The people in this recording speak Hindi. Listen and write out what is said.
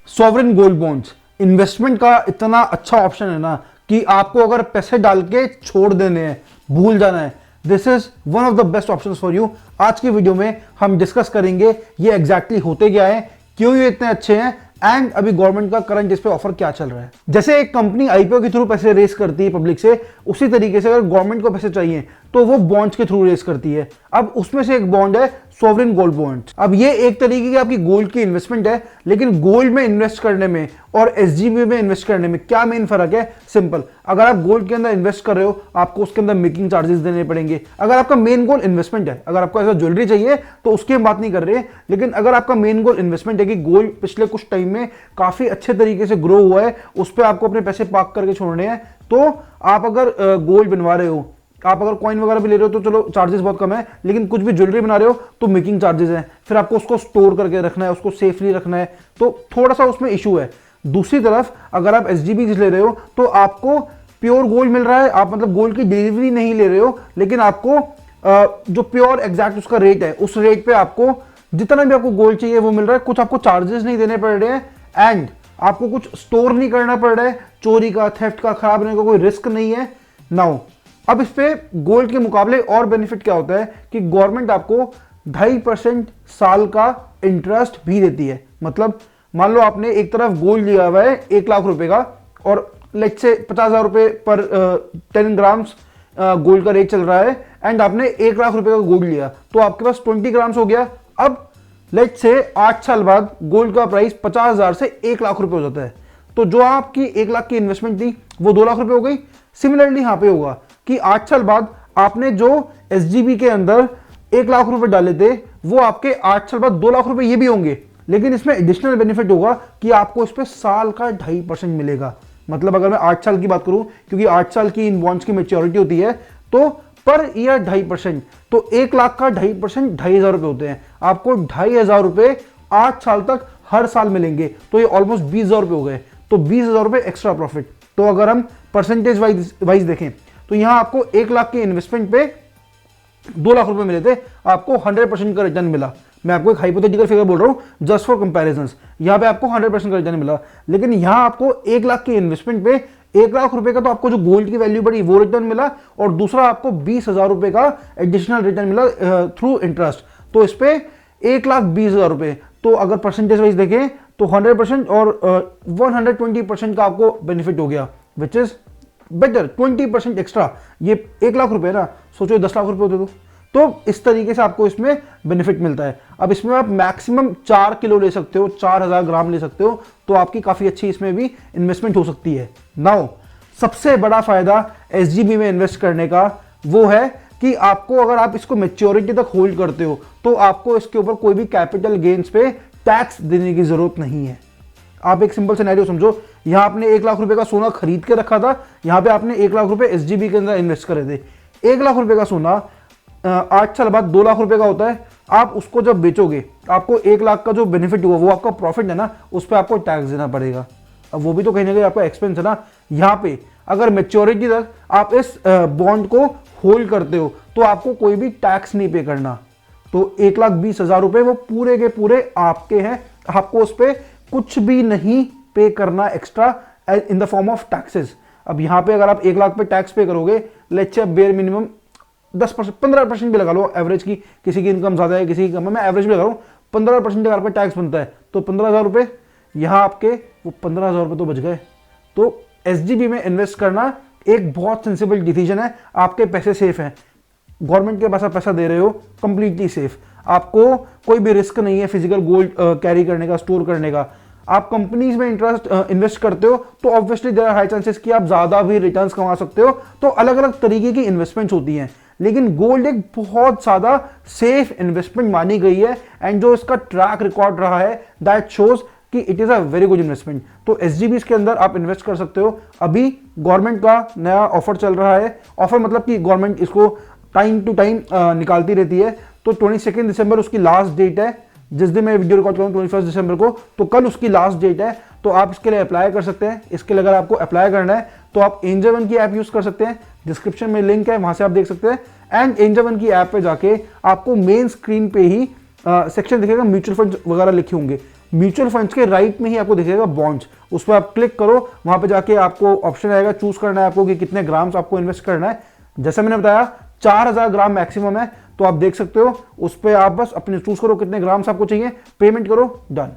सॉवरेन गोल्ड बॉन्ड्स इन्वेस्टमेंट का इतना अच्छा ऑप्शन है ना कि आपको अगर पैसे डाल के छोड़ देने हैं, भूल जाना है, this is one of the best options for you. आज की वीडियो में हम डिस्कस करेंगे ये एग्जैक्टली होते क्या है, क्यों ये इतने अच्छे हैं एंड अभी गवर्नमेंट का करंट इस पे ऑफर क्या चल रहा है। जैसे एक कंपनी आईपीओ के थ्रू पैसे रेस करती है पब्लिक से, उसी तरीके से अगर गवर्नमेंट को पैसे चाहिए तो वो बॉन्ड्स के थ्रू रेस करती है। अब उसमें से एक बॉन्ड है सॉवरेन गोल्ड बॉन्ड। अब ये एक तरीके की आपकी गोल्ड की इन्वेस्टमेंट है, लेकिन गोल्ड में इन्वेस्ट करने में और एसजीबी में इन्वेस्ट करने में क्या मेन फर्क है? सिंपल, अगर आप गोल्ड के अंदर इन्वेस्ट कर रहे हो आपको उसके अंदर मेकिंग चार्जेस देने पड़ेंगे। अगर आपका मेन गोल इन्वेस्टमेंट है, अगर आपको ऐसा ज्वेलरी चाहिए तो उसकी हम बात नहीं कर रहे हैं, लेकिन अगर आपका मेन गोल इन्वेस्टमेंट है कि गोल्ड पिछले कुछ टाइम में काफी अच्छे तरीके से ग्रो हुआ है, उस पर आपको अपने पैसे पार्क करके छोड़ने हैं, तो आप अगर गोल्ड बनवा रहे हो, आप अगर कॉइन वगैरह भी ले रहे हो तो चलो चार्जेस बहुत कम है, लेकिन कुछ भी ज्वेलरी बना रहे हो तो मेकिंग चार्जेस हैं, फिर आपको उसको स्टोर करके रखना है, उसको सेफली रखना है, तो थोड़ा सा उसमें इशू है। दूसरी तरफ अगर आप एसजीबी ले रहे हो तो आपको प्योर गोल्ड मिल रहा है, आप मतलब गोल्ड की डिलीवरी नहीं ले रहे हो, लेकिन आपको जो प्योर एग्जैक्ट उसका रेट है, उस रेट पे आपको जितना भी आपको गोल्ड चाहिए वो मिल रहा है, कुछ आपको चार्जेस नहीं देने पड़ रहे हैं एंड आपको कुछ स्टोर नहीं करना पड़ रहा है, चोरी का, थेफ्ट का, खराब होने का कोई रिस्क नहीं है। नाउ अब इस पे गोल्ड के मुकाबले और बेनिफिट क्या होता है कि गवर्नमेंट आपको 2.5% साल का इंटरेस्ट भी देती है। मतलब मान लो आपने एक तरफ गोल्ड लिया हुआ है 1 लाख रुपए का और लेट्स से 50,000 रुपए पर 10 ग्राम्स गोल्ड का रेट चल रहा है एंड आपने 1 लाख रुपए का गोल्ड लिया, तो आपके पास 20 ग्राम्स हो गया। अब लेट्स से 8 साल बाद गोल्ड का प्राइस 50,000 से 1 लाख रुपए हो जाता है, तो जो आपकी 1 लाख की इन्वेस्टमेंट थी वो 2 लाख रुपए हो गई। सिमिलरली यहां पे होगा कि 8 साल बाद आपने जो एसजीबी के अंदर 1 लाख रुपए डाले थे वो आपके 8 साल बाद 2 लाख रुपए ये भी होंगे, लेकिन इसमें एडिशनल बेनिफिट होगा कि आपको इस पे साल का 2.5% मिलेगा। मतलब अगर मैं 8 साल की बात करूं, क्योंकि 8 साल की इन बॉन्ड्स की मैच्योरिटी होती है, तो पर ईयर 2.5%, तो 1 लाख का 2.5% 2,500 रुपए होते हैं। आपको 2,500 रुपए 8 साल तक हर साल मिलेंगे, तो ये ऑलमोस्ट 20,000 रुपए हो गए, तो 20,000 रुपए एक्स्ट्रा प्रॉफिट। तो अगर हम परसेंटेज वाइज देखें तो यहां आपको 1 लाख के इन्वेस्टमेंट पे 2 लाख रुपए मिले थे, आपको 100% का रिटर्न मिला। मैं आपको एक हाइपोथेटिकल फिगर बोल रहा हूं जस्ट फॉर कंपैरिजंस, यहां पे आपको 100% का रिटर्न मिला, लेकिन यहां आपको 1 लाख के इन्वेस्टमेंट पे 1 लाख रुपए का तो आपको जो गोल्ड की वैल्यू बढ़ी वो रिटर्न मिला, और दूसरा आपको 20,000 रुपए का एडिशनल रिटर्न मिला थ्रू इंटरेस्ट। तो इस पे 1,20,000 रुपए, तो अगर परसेंटेज वाइज देखें तो 100% और 120% का आपको बेनिफिट हो गया, विच इज बेटर। 20% एक्स्ट्रा, ये 1 लाख रुपए ना, सोचो 10 लाख रुपए होते तो इस तरीके से आपको इसमें बेनिफिट मिलता है। अब इसमें आप मैक्सिमम 4 किलो ले सकते हो, 4,000 ग्राम ले सकते हो, तो आपकी काफी अच्छी इसमें भी इन्वेस्टमेंट हो सकती है। नाउ सबसे बड़ा फायदा एसजीबी में इन्वेस्ट करने का वो है कि आपको अगर आप इसको मैच्योरिटी तक होल्ड करते हो तो आपको इसके ऊपर कोई भी कैपिटल गेन्स पे टैक्स देने की जरूरत नहीं है। आप एक सिंपल सिनेरियो समझो, यहां आपने 1 लाख रुपए का सोना खरीद के रखा था, यहां पे आपने 1 लाख रुपए एसजीबी के अंदर इन्वेस्ट करे थे। 1 लाख रुपए का सोना 8 साल बाद 2 लाख रुपए का होता है। आप उसको जब बेचोगे आपको 1 लाख का जो बेनिफिट हुआ वो आपका प्रॉफिट है ना, उस पर आपको टैक्स देना पड़ेगा। अब वो भी तो कहीं ना कहीं आपका एक्सपेंस है ना। यहाँ पे अगर मेच्योरिटी तक आप इस बॉन्ड को होल्ड करते हो तो आपको कोई भी टैक्स नहीं पे करना, तो 1,20,000 रुपए वो पूरे के पूरे आपके हैं, आपको उस पर कुछ भी नहीं पे करना extra in the form of taxes. अब यहाँ पे अगर आप 1 लाख पे टैक्स पे करोगे, लेट्स से बेयर मिनिमम 10% 15% भी लगा लो एवरेज की, किसी की इनकम ज्यादा है किसी की कम है, मैं एवरेज भी लगा रहा हूँ, 15% अगर पे टैक्स बनता है तो 15,000 रुपए यहाँ आपके वो 15,000 रुपए तो बच गए। तो एसजीबी में इन्वेस्ट करना एक बहुत सेंसिबल डिसीजन है, आपके पैसे सेफ हैं, गवर्नमेंट के पास आप पैसा दे रहे हो, कंप्लीटली सेफ, आपको कोई भी रिस्क नहीं है फिजिकल गोल्ड कैरी करने का, स्टोर करने का। आप कंपनीज में इन्वेस्ट करते हो तो obviously there are high chances कि आप ज्यादा भी रिटर्न्स कमा सकते हो, तो अलग अलग तरीके की इन्वेस्टमेंट्स होती हैं, लेकिन गोल्ड एक बहुत ज्यादा सेफ इन्वेस्टमेंट मानी गई है एंड जो इसका ट्रैक रिकॉर्ड रहा है दैट शोज कि it is a very good investment. तो एसजीबी के अंदर आप इन्वेस्ट कर सकते हो। अभी गवर्नमेंट का नया ऑफर चल रहा है, ऑफर मतलब कि गवर्नमेंट इसको टाइम टू टाइम निकालती रहती है, तो 22 दिसंबर उसकी लास्ट डेट है, जिस दिन मैं वीडियो रिकॉर्ड करूँ 21 दिसंबर को, तो कल उसकी लास्ट डेट है, तो आप इसके लिए अप्लाई कर सकते हैं। इसके लिए अगर आपको अप्लाई करना है तो आप एंजल वन की ऐप यूज कर सकते हैं, डिस्क्रिप्शन में लिंक है, वहां से आप देख सकते हैं। एंड एंजल वन की ऐप पे जाके आपको मेन स्क्रीन पे ही सेक्शन दिखेगा म्यूचुअल फंड्स वगैरह लिखे होंगे। म्यूचुअल फंड्स के राइट में ही आपको दिखेगा बॉन्ड्स, उस पर आप क्लिक करो, वहां पे जाके आपको ऑप्शन आएगा, चूज करना है आपको कि कितने ग्राम्स आपको इन्वेस्ट करना है। जैसा मैंने बताया 4000 ग्राम मैक्सिमम है, तो आप देख सकते हो, उस पर आप बस अपने चूज करो कितने ग्राम्स आपको चाहिए, पेमेंट करो, डन।